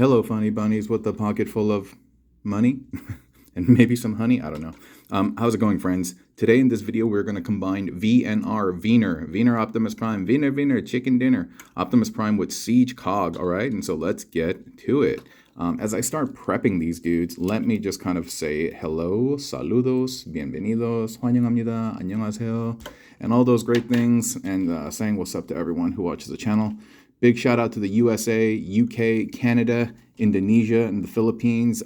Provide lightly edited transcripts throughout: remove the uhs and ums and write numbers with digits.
Hello, funny bunnies with a pocket full of money and maybe some honey. I don't know. How's it going, friends? Today in this video, we're going to combine VNR, VNR Optimus Prime, VNR Chicken Dinner, Optimus Prime with Siege Cog, all right? And so let's get to it. As I start prepping these dudes, let me just kind of say hello, saludos, bienvenidos, 환영합니다, 안녕하세요, and all those great things, and saying what's up to everyone who watches the channel. Big shout out to the USA, UK, Canada, Indonesia, and the Philippines.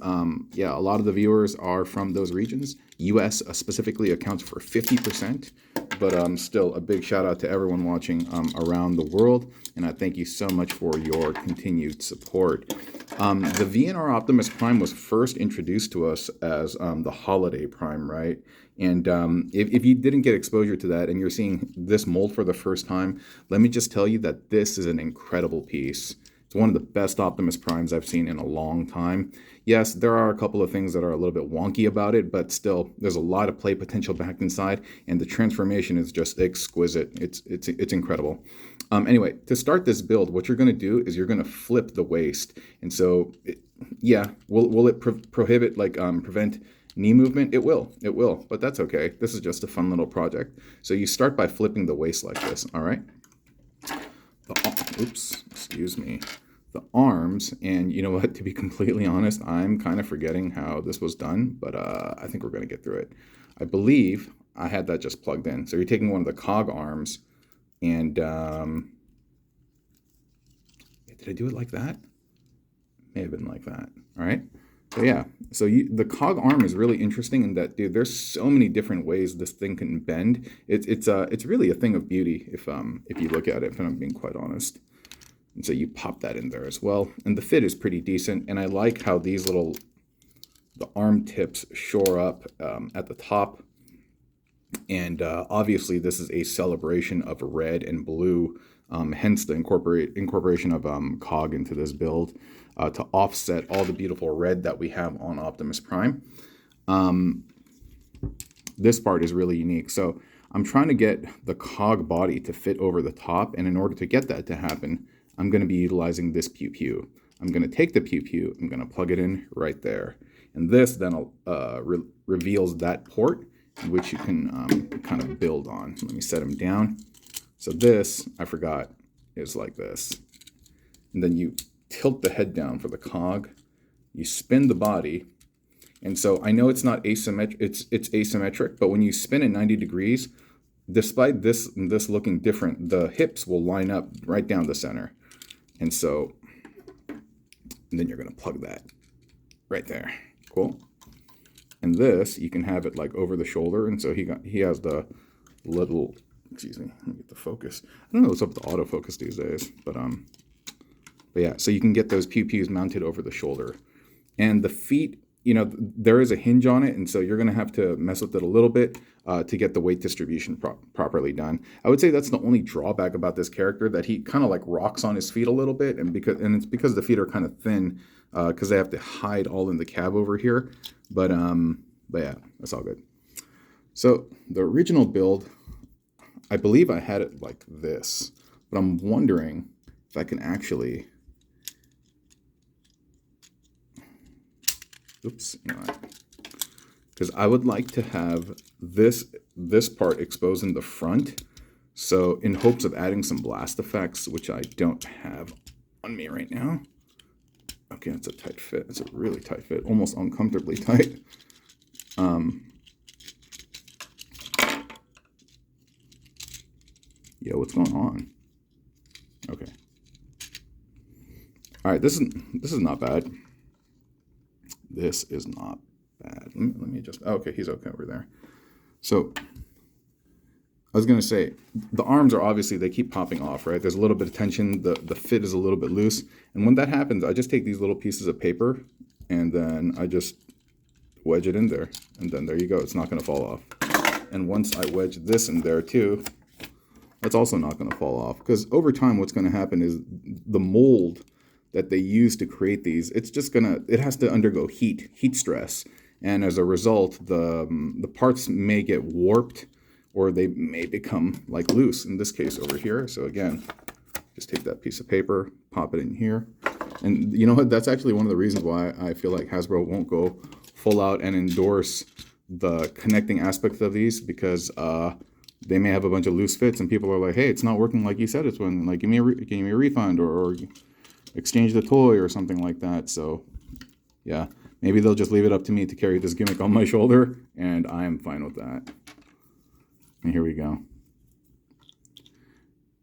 Yeah, a lot of the viewers are from those regions. US specifically accounts for 50%, but still a big shout out to everyone watching around the world. And I thank you so much for your continued support. The VNR Optimus Prime was first introduced to us as the Holiday Prime, right? And if you didn't get exposure to that and you're seeing this mold for the first time, let me just tell you that this is an incredible piece. It's one of the best Optimus Primes I've seen in a long time. Yes, there are a couple of things that are a little bit wonky about it, but still, there's a lot of play potential back inside, and the transformation is just exquisite. It's incredible. Anyway, to start this build, what you're going to do is you're going to flip the waist. And so, yeah, will it prohibit, like, prevent knee movement? It will, but that's okay. This is just a fun little project. So you start by flipping the waist like this, all right? Excuse me. The arms, and you know what, to be completely honest, I'm kind of forgetting how this was done, but I think we're going to get through it. I believe I had that just plugged in. So you're taking one of the cog arms, and did I do it like that? May have been like that, all right? So yeah, so the cog arm is really interesting in that, dude, there's so many different ways this thing can bend. It's really a thing of beauty if you look at it, if I'm being quite honest. And so you pop that in there as well. And the fit is pretty decent. And I like how these the arm tips shore up at the top. And obviously this is a celebration of red and blue, hence the incorporation of cog into this build to offset all the beautiful red that we have on Optimus Prime. This part is really unique. So I'm trying to get the cog body to fit over the top. And in order to get that to happen, I'm going to be utilizing this pew-pew. I'm going to take the pew-pew, I'm going to plug it in right there. And this then reveals that port, which you can kind of build on. Let me set them down. So this, I forgot, is like this. And then you tilt the head down for the cog. You spin the body. And so I know it's not asymmetric, it's asymmetric, but when you spin it 90 degrees, despite this looking different, the hips will line up right down the center. And so, and then you're going to plug that right there. Cool. And this, you can have it like over the shoulder. And so he has the little, excuse me, let me get the focus. I don't know what's up with the autofocus these days, but yeah, so you can get those pew-pews mounted over the shoulder. And the feet, you know, there is a hinge on it, and so you're going to have to mess with it a little bit to get the weight distribution properly done. I would say that's the only drawback about this character, that he kind of like rocks on his feet a little bit, and it's because the feet are kind of thin, because they have to hide all in the cab over here. But yeah, that's all good. So the original build, I believe I had it like this, but I'm wondering if I can actually. Oops, you know what? Because I would like to have this part exposed in the front, so in hopes of adding some blast effects, which I don't have on me right now. Okay, that's a tight fit. It's a really tight fit, almost uncomfortably tight. Yo, what's going on? Okay. All right, this is not bad. This is not bad. Let me just, okay, he's okay over there. So I was going to say, the arms are obviously, they keep popping off, right? There's a little bit of tension. The fit is a little bit loose. And when that happens, I just take these little pieces of paper and then I just wedge it in there. And then there you go. It's not going to fall off. And once I wedge this in there too, that's also not going to fall off. Because over time, what's going to happen is the mold that they use to create these, it has to undergo heat stress. And as a result, the parts may get warped, or they may become like loose, in this case over here. So again, just take that piece of paper, pop it in here, And you know what? That's actually one of the reasons why I feel like Hasbro won't go full out and endorse the connecting aspects of these, because they may have a bunch of loose fits and people are like, hey, it's not working like you said it's when, like, give me a refund, or exchange the toy or something like that. So yeah, maybe they'll just leave it up to me to carry this gimmick on my shoulder, and I am fine with that. And here we go.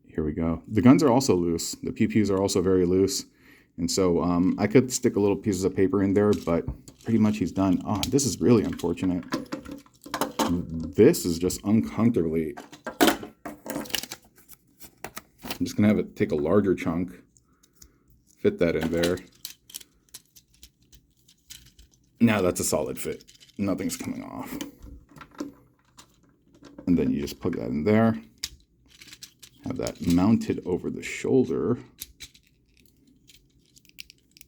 Here we go. The guns are also loose. The pew-pews are also very loose. And so I could stick a little pieces of paper in there, but pretty much he's done. Oh, this is really unfortunate. This is just uncomfortably. I'm just going to have it take a larger chunk, fit that in there. Now that's a solid fit. Nothing's coming off. And then you just plug that in there. Have that mounted over the shoulder.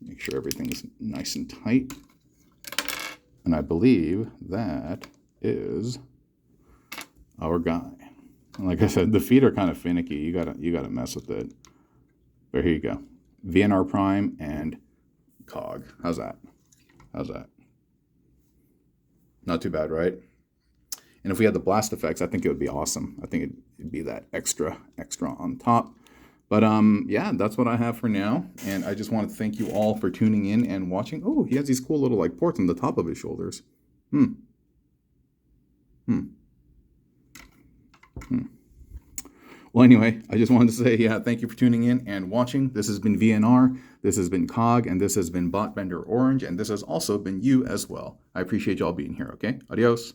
Make sure everything's nice and tight. And I believe that is our guy. And like I said, the feet are kind of finicky. You gotta mess with it. But here you go. VNR Prime and Cog. How's that? How's that? Not too bad, right? And if we had the blast effects, I think it would be awesome. I think it'd be that extra on top. But yeah, that's what I have for now. And I just want to thank you all for tuning in and watching. Oh, he has these cool little like ports on the top of his shoulders. Well, anyway, I just wanted to say, yeah, thank you for tuning in and watching. This has been VNR, this has been Cog, and this has been Botbender Orange, and this has also been you as well. I appreciate y'all being here, okay? Adios.